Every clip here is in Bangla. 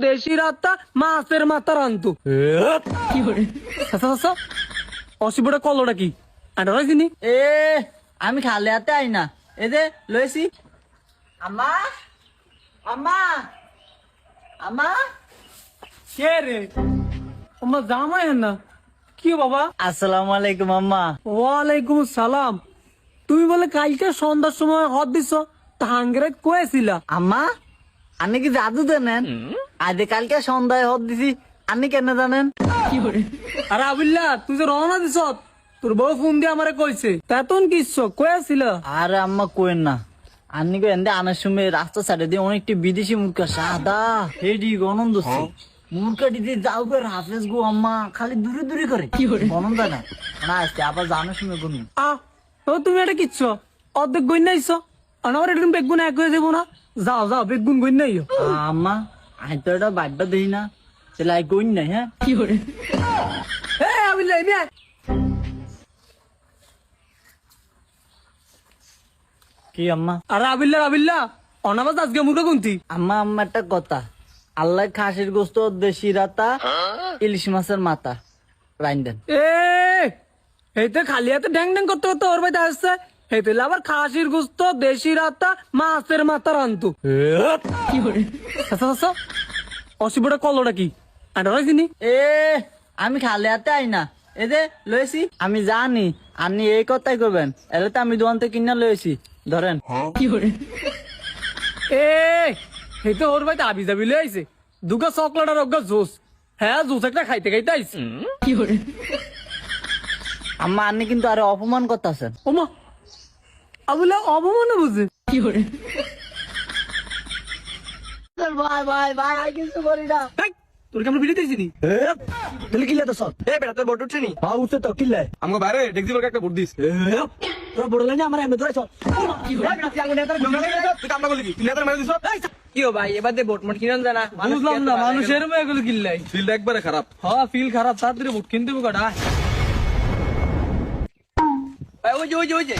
দেশি রাতটা মাছের মাথা রান্তু কি করে অসিবটা কলটা কি আটা রাইছিনি এ আমি খালে হাতে আই না এ যে লইছি আম্মা আম্মা আম্মা কে রে তোমরা জামাই না কি বাবা? আসসালামু আলাইকুম আম্মা। ওয়ালাইকুম সালাম। তুমি বলে কালকে সন্ধ্যার সময় হদ দিছ তাহাঙ্গেরে কয়েছিলা? আম্মা আপনি কি জাদু জানেন? আজ কালকে সন্ধ্যায় হদ দিছি, আপনি কেন জানেন? আরে আবিল্লা তুই যে রওনা দিছ তোর বউ ফোন দিয়ে আমারে কইছে তেতন কিচ্ছু কয়েছিল। আরে আম্মা কোয়েন না, আপনি কেন আনার সময় রাস্তা সাইডে দিয়ে অনেকটি বিদেশি মুরগা সাদা হেডি গনন্দ মুরগাটি দিয়ে যাও করে হাফেজ গো আম্মা খালি দূরে দূরে করে গনন্দ না না আসতে আবার জানার সময় গুন তুমি এটা কিচ্ছু অর্ধেক গই নাইছ আমার একদিন বেগুন এক হয়ে যাবো না। যাও যাও বেগুন গই নাই আম্মা আজ তো এটা বাড্ডা দেই না সেলাই গইন নাই। হ্যাঁ কি করে আবিল্লা এনে কি আম্মা? আরে আবিল্লা আবিল্লা অনাবাজ আজকে মুখে গুনতি আম্মা আম্মা একটা কথা, আল্লাহ খাসির গোস্ত দেশি রাতা ইলিশ মাছের মাথা রাইন দেন। এইতে খালি হাতে ড্যাং ড্যাং করতে করতে ওর বাড়িতে আসছে এইতে আবার খাসির গুস্ত দেশি রাতা মাছের মাথা রান্তু কি করে অসিবটা কলটা কি আটা রাইছিনি এ আমি খালে হাতে আই না এ যে লয়েছি আমি জানি আপনি এই কথাই করবেন, এলে তো আমি দোকান থেকে কিনা লয়েছি ধরেন। কি করে এইতে ওর বাড়িতে আবি যাবি লয়ে আইছে দুগা চকলেট আর অজ্ঞা জুস। হ্যাঁ জুস একটা খাইতে খাইতে আইছে কি করে আম্মা আপনি কিন্তু আরো অপমান করতেছেন। ওমা আবুলা অপমান বুঝে কি করে ভাই ভাই ভাই আর কিছু করি না। তোর কেমন ভিডিও দিয়েছিনি তাহলে কিলে তো সব এ বেটা তোর ভোট উঠছে নি? হ্যাঁ উঠছে তো কিলে আমাকে বাইরে ডেক্সি বলকে একটা ভোট দিস। তোরা বড় লাইনে আমার এমনি ধরে চল। তুই কামটা করলি কি? তুই নেতার মেরে দিস? কি ও ভাই এবার ভোট মোট কিনেন জানা বুঝলাম না মানুষের এগুলো কিনলাই ফিল্ড একবারে খারাপ। হ্যাঁ ফিল খারাপ তাড়াতাড়ি ভোট কিনতে হবে কটা ওই যে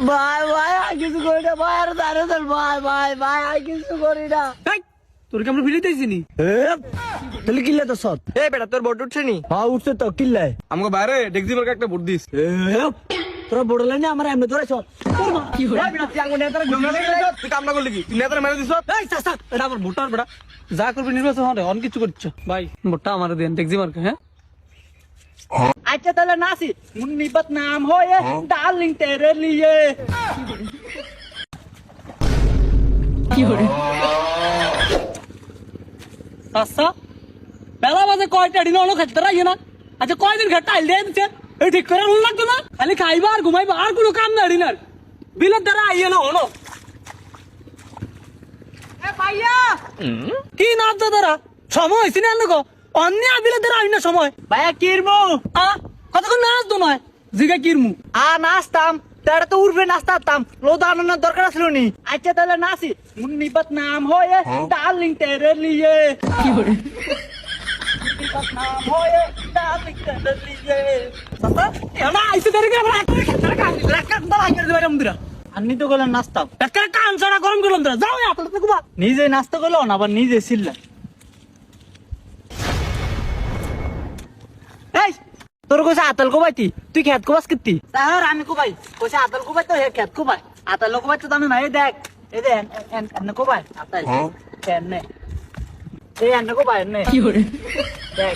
ভাই ভাই আর কিছু করি না ভাই, আর দাঁড়ে দেন ভাই ভাই ভাই আর কিছু করি না। তোর কেমন ভিডিও দিয়েছিনি তাহলে কিলে তো সব এ বেটা তোর ভোট উঠছে নি? হ্যাঁ উঠছে তো কিলে আমাকে বাইরে ডেক্সি বলকে একটা ভোট দিস। তোরা বড় লাইনে আমার এমনি ধরে চল। কি হলো তুই কামটা করলি কি? তুই নেতার মেরে দিস? এটা আমার ভোটার বেটা যা করবি নির্বাচন হবে অন কিছু করছো ভাই ভোটটা আমার দেন দেখছি মার্কে। হ্যাঁ আচ্ছা তাহলে নাসি মুন্নিবত নাম হয়ে ডার্লিং তেরে লিয়ে কি হলো আচ্ছা বেলা বাজে কয়টা দিন অন্য খেতে রাখি না। আচ্ছা কয়দিন খেতে আইল দিয়ে দিচ্ছে এই ঠিক করে উন লাগতো না খালি খাইবা আর ঘুমাইবা আর কোনো কাম না ডিনার বিলের দ্বারা আইয়ে না হনো কি নাচ দাদা সময় হয়েছে না গো অন্য বিলের দ্বারা আই না সময় ভাইয়া কিরমু কতক্ষণ নাচ তো নয় জিগা কিরমু নাচতাম তারা তো উঠবে নাচতাম লোদ আনানোর দরকার ছিল নি। আচ্ছা তাহলে নাসি মুন্নিবত নাম হয়ে ডার্লিং তেরে লিয়ে কি করে নাম হয়ে ডার্লিং তেরে লিয়ে এলা আইছে দেরি করে আমরা আপনি তো গেলেন নাচতাম একটা কান ছাড়া গরম করলাম তোরা যাও আপনার তো কুবা নিজে নাচতে গেল না আবার নিজে ছিল। এই তোর কইছে আতাল কোবাইতি তুই খেত কোবাস কিতি স্যার আমি কোবাই কইছে আতাল কোবাই তো হে খেত কোবাই আতাল কোবাই তো আমি নাই দেখ এই দে এন কোবাই আতাল এনে এই এন কোবাই এনে কি করে দেখ